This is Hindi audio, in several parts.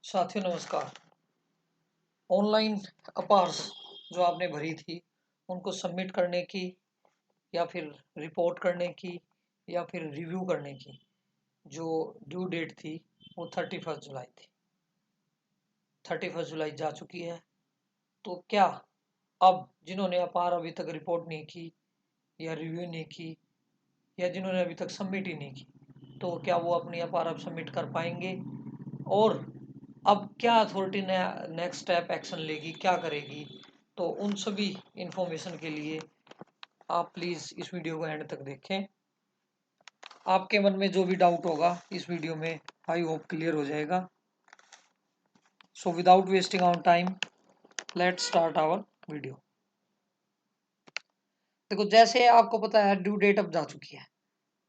साथियों नमस्कार। ऑनलाइन अपार्स जो आपने भरी थी उनको सबमिट करने की या फिर रिपोर्ट करने की या फिर रिव्यू करने की जो ड्यू डेट थी वो 31 जुलाई थी। 31 जुलाई जा चुकी है। तो क्या अब जिन्होंने अपार अभी तक रिपोर्ट नहीं की या रिव्यू नहीं की या जिन्होंने अभी तक सबमिट ही नहीं की तो क्या वो अपनी अपार अब सबमिट कर पाएंगे? और अब क्या अथॉरिटी ने नेक्स्ट स्टेप एक्शन लेगी, क्या करेगी? तो उन सभी इंफॉर्मेशन के लिए आप प्लीज़ इस वीडियो को एंड तक देखें। आपके मन में जो भी डाउट होगा इस वीडियो में आई होप क्लियर हो जाएगा। So without wasting our time let's start our video. देखो, जैसे आपको पता है ड्यू डेट अब जा चुकी है।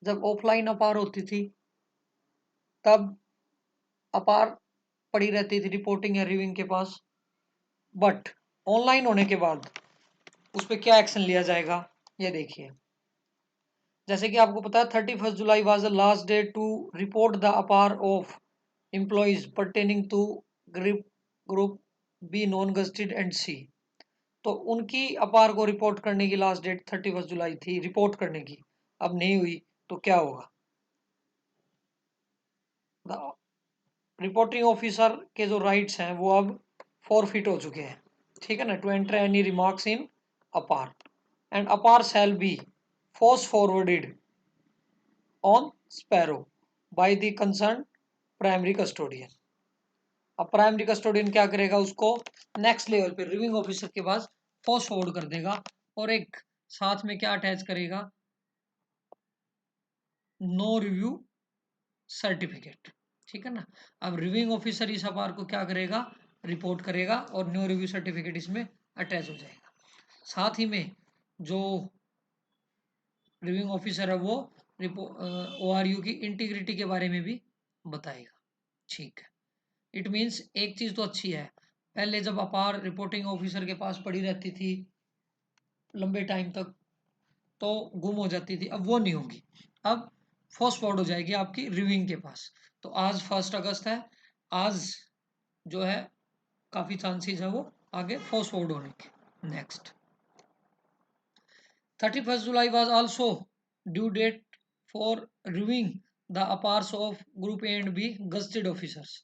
जब ऑफलाइन अपार होती थी तब अपार पड़ी रहती थी रिपोर्टिंग या रिव्यूइंग के पास, बट ऑनलाइन होने के बाद उस पर क्या एक्शन लिया जाएगा ये देखिए। जैसे कि आपको पता है 31 July was the last date to report the APAR of employees pertaining to group B non gazetted and C. तो उनकी अपार को रिपोर्ट करने की लास्ट डेट 31 जुलाई थी रिपोर्ट करने की। अब नहीं हुई तो क्या होगा? रिपोर्टिंग ऑफिसर के जो राइट्स हैं वो अब फॉरफिट हो चुके हैं। ठीक है ना? टू एंटर एनी रिमार्क्स इन अपार एंड अपार shall be force forwarded on sparrow by the concern primary custodian. अब प्राइमरी कस्टोडियन क्या करेगा? उसको नेक्स्ट लेवल पे रिव्यूइंग ऑफिसर के पास फोर्स फॉरवर्ड कर देगा और एक साथ में क्या अटैच करेगा? No review certificate. ठीक है ना? अब रिव्यूइंग ऑफिसर इस अपार को क्या करेगा? रिपोर्ट करेगा और नो रिव्यू सर्टिफिकेट इसमें अटैच हो जाएगा। साथ ही में जो रिव्यूइंग ऑफिसर है वो ORU की इंटीग्रिटी के बारे में भी बताएगा। ठीक है, इट मीन्स एक चीज तो अच्छी है। पहले जब अपार रिपोर्टिंग ऑफिसर के पास पड़ी रहती थी लंबे टाइम तक तो गुम हो जाती थी, अब वो नहीं होगी। अब फर्स्ट फॉरवर्ड हो जाएगी आपकी रिव्यूइंग के पास। तो आज 1 अगस्त है, आज जो है काफी चांसेस है वो आगे फर्स्ट फॉरवर्ड होने के। Next 31 July was also due date for reviewing the apars of group A and B gazetted officers.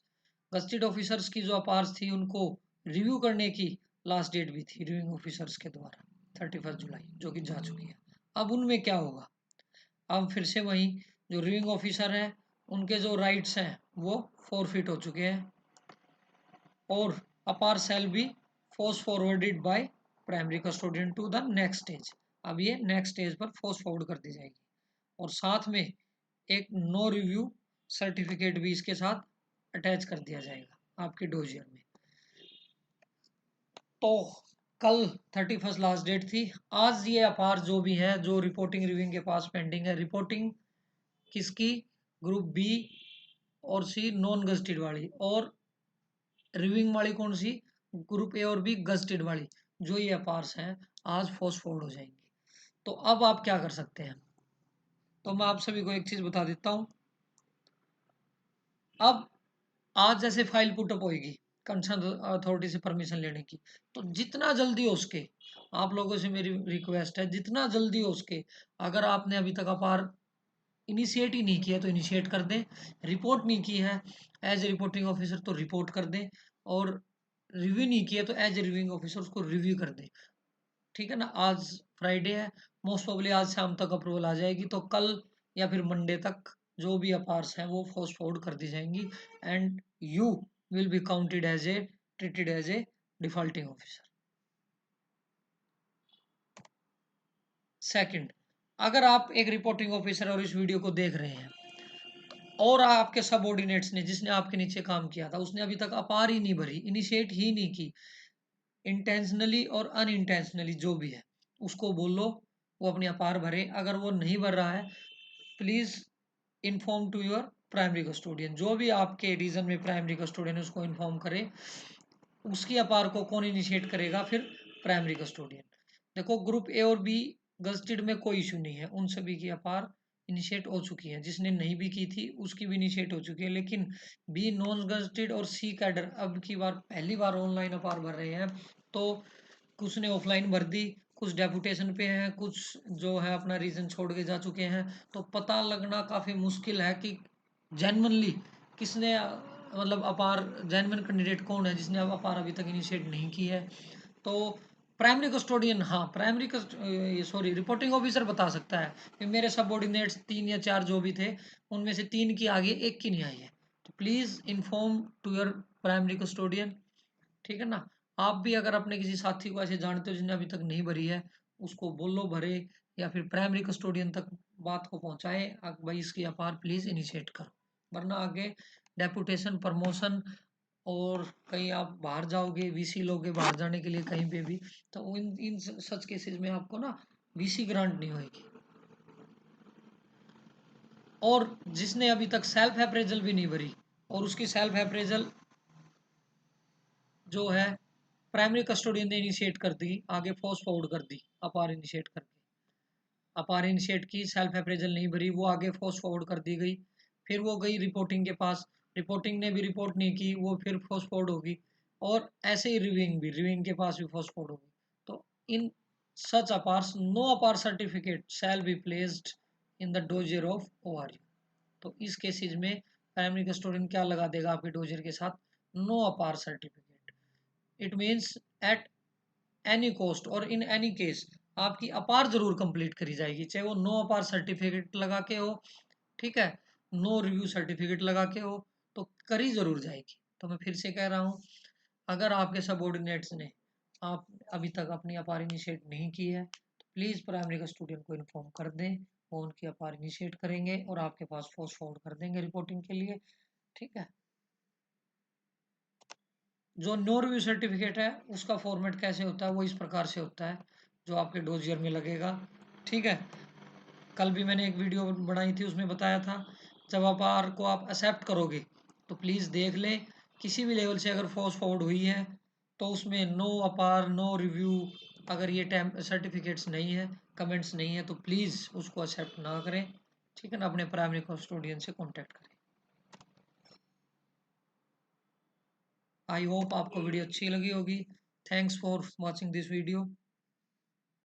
Gazetted officers की जो अपार्स थी उनको रिव्यू करने की लास्ट डेट भी थी रिव्यूइंग ऑफिसर्स के द्वारा 31 जुलाई, जो कि जा चुकी है। अब उनमें क्या होगा? अब फिर से वही जो रिव्यूइंग ऑफिसर हैं उनके जो राइट्स हैं वो फॉरफिट हो चुके हैं और APAAR cell be force forwarded by primary custodian to the next stage. अब ये नेक्स्ट स्टेज पर फोर्स फॉरवर्ड कर दी जाएगी और साथ में एक नो रिव्यू सर्टिफिकेट भी इसके साथ अटैच कर दिया जाएगा आपके डोजियर में। तो कल 31 लास्ट डेट थी। आज ये अपार जो भी है जो रिपोर्टिंग रिव्यूइंग के पास पेंडिंग है, रिपोर्टिंग किसकी? ग्रुप बी और सी नॉन गस्टेड वाली, और रिव्यूइंग वाली कौन सी? ग्रुप ए और बी गस्टेड वाली। जो ये अपार्स हैं आज फोर्स फॉरवर्ड हो जाएंगी। तो अब आप क्या कर सकते हैं? तो मैं आप सभी को एक चीज बता देता हूं। अब आज जैसे फाइल पुटअप होगी कंसर्न अथॉरिटी से परमिशन लेने की, तो जितना जल्दी हो सके आप लोगों से मेरी रिक्वेस्ट है, जितना जल्दी हो सके अगर आपने अभी तक अपार इनिशिएट ही नहीं किया तो इनिशिएट कर दें। रिपोर्ट नहीं की है एज ए रिपोर्टिंग ऑफिसर तो रिपोर्ट कर दें, और रिव्यू नहीं किया तो एज ए रिव्यूइंग ऑफिसर उसको रिव्यू कर दें। ठीक है ना? आज फ्राइडे है, मोस्ट प्रोबेबली आज शाम तक अप्रूवल आ जाएगी, तो कल या फिर मंडे तक जो भी अपार्स हैं वो फोर्स फॉरवर्ड कर दी जाएंगी and you will be counted as a treated as a defaulting officer. Second, अगर आप एक रिपोर्टिंग ऑफिसर और इस वीडियो को देख रहे हैं और आपके सबऑर्डिनेट्स ने जिसने आपके नीचे काम किया था उसने अभी तक अपार ही नहीं भरी, इनिशिएट ही नहीं की, इंटेंशनली और अनइंटेंशनली जो भी है, उसको बोलो वो अपनी अपार भरे। अगर वो नहीं भर रहा है please inform to your primary custodian. जो भी आपके रीजन में प्राइमरी कस्टोडियन है उसको इन्फॉर्म करे। उसकी अपार को कौन इनिशिएट करेगा? फिर प्राइमरी कस्टोडियन। देखो, ग्रुप ए और बी गस्टेड में कोई इशू नहीं है, उन सभी की अपार इनिशिएट हो चुकी है, जिसने नहीं भी की थी उसकी भी इनिशिएट हो चुकी है। लेकिन बी नॉन गजटेड और सी कैडर अब की बार पहली बार ऑनलाइन अपार भर रहे हैं, तो कुछ ने ऑफलाइन भर दी, कुछ डेपुटेशन पे हैं, कुछ जो है अपना रीजन छोड़ के जा चुके हैं। तो पता लगना काफ़ी मुश्किल है कि जेनवनली किसने मतलब अपार जेनवन कैंडिडेट कौन है जिसने अब अपार अभी तक इनिशिएट नहीं की है। तो प्राइमरी कस्टोडियन, हाँ प्राइमरी सॉरी रिपोर्टिंग ऑफिसर बता सकता है कि मेरे सबऑर्डिनेट्स 3 या 4 जो भी थे उनमें से 3 की आगे एक की नहीं आई है। तो please inform to your primary custodian, ठीक है ना। आप भी अगर अपने किसी साथी को ऐसे जानते हो जिसने अभी तक नहीं भरी है, उसको बोलो भरे, या फिर प्राइमरी कस्टोडियन तक बात को पहुंचाए भाई इसकी अपार प्लीज़ इनिशिएट करो, वरना आगे डेपुटेशन प्रमोशन और कहीं आप बाहर जाओगे, वीसी लोगे बाहर जाने के लिए कहीं पे भी, तो इन इन सच केसेस में आपको ना वीसी ग्रांट नहीं होगी। और जिसने अभी तक सेल्फ अप्रेजल भी नहीं भरी और उसकी सेल्फ अप्रेजल जो है प्राइमरी कस्टोडियन ने इनिशिएट कर दी, आगे फोर्स फॉरवर्ड कर दी, अपार इनिशिएट करके, अपार इनिशिएट की, सेल्फ अप्रेजल नहीं भरी, वो आगे फोर्स फॉरवर्ड कर दी गई, फिर वो गई रिपोर्टिंग के पास, रिपोर्टिंग ने भी रिपोर्ट नहीं की, वो फिर फोर्स फॉरवर्ड होगी, और ऐसे ही रिव्यूइंग भी, रिव्यूइंग के पास भी फोर्स फॉरवर्ड होगी। तो in such APARs no APAR certificate shall be placed in the dossier of ORU. तो इस केसेज में प्राइमरी कस्टोडियन क्या लगा देगा आपके डोजियर के साथ, no APAR certificate. It means at any cost और इन एनी केस आपकी अपार जरूर कंप्लीट करी जाएगी, चाहे वो नो अपार सर्टिफिकेट लगा के हो, ठीक है, नो रिव्यू सर्टिफिकेट लगा के हो, तो करी जरूर जाएगी। तो मैं फिर से कह रहा हूँ, अगर आपके सबऑर्डिनेट्स ने आप अभी तक अपनी अपार इनिशिएट नहीं की है, तो प्लीज़ प्राइमरी कस्टोडियन को इन्फॉर्म कर दें, वो उनकी अपार इनिशिएट करेंगे और आपके पास फोर्स फॉरवर्ड कर देंगे रिपोर्टिंग के लिए, ठीक है। जो नो रिव्यू सर्टिफिकेट है उसका फॉर्मेट कैसे होता है, वो इस प्रकार से होता है जो आपके डोजियर में लगेगा, ठीक है। कल भी मैंने एक वीडियो बनाई थी, उसमें बताया था जब आप आर को आप एक्सेप्ट करोगे तो प्लीज़ देख लें किसी भी लेवल से अगर फोर्स फॉरवर्ड हुई है तो उसमें नो अपार नो रिव्यू, अगर ये टैम सर्टिफिकेट्स नहीं है, कमेंट्स नहीं है, तो प्लीज़ उसको एक्सेप्ट ना करें, ठीक है ना, अपने प्राइमरी कस्टोडियन से कॉन्टैक्ट करें। आई होप आपको वीडियो अच्छी लगी होगी। Thanks for watching this video.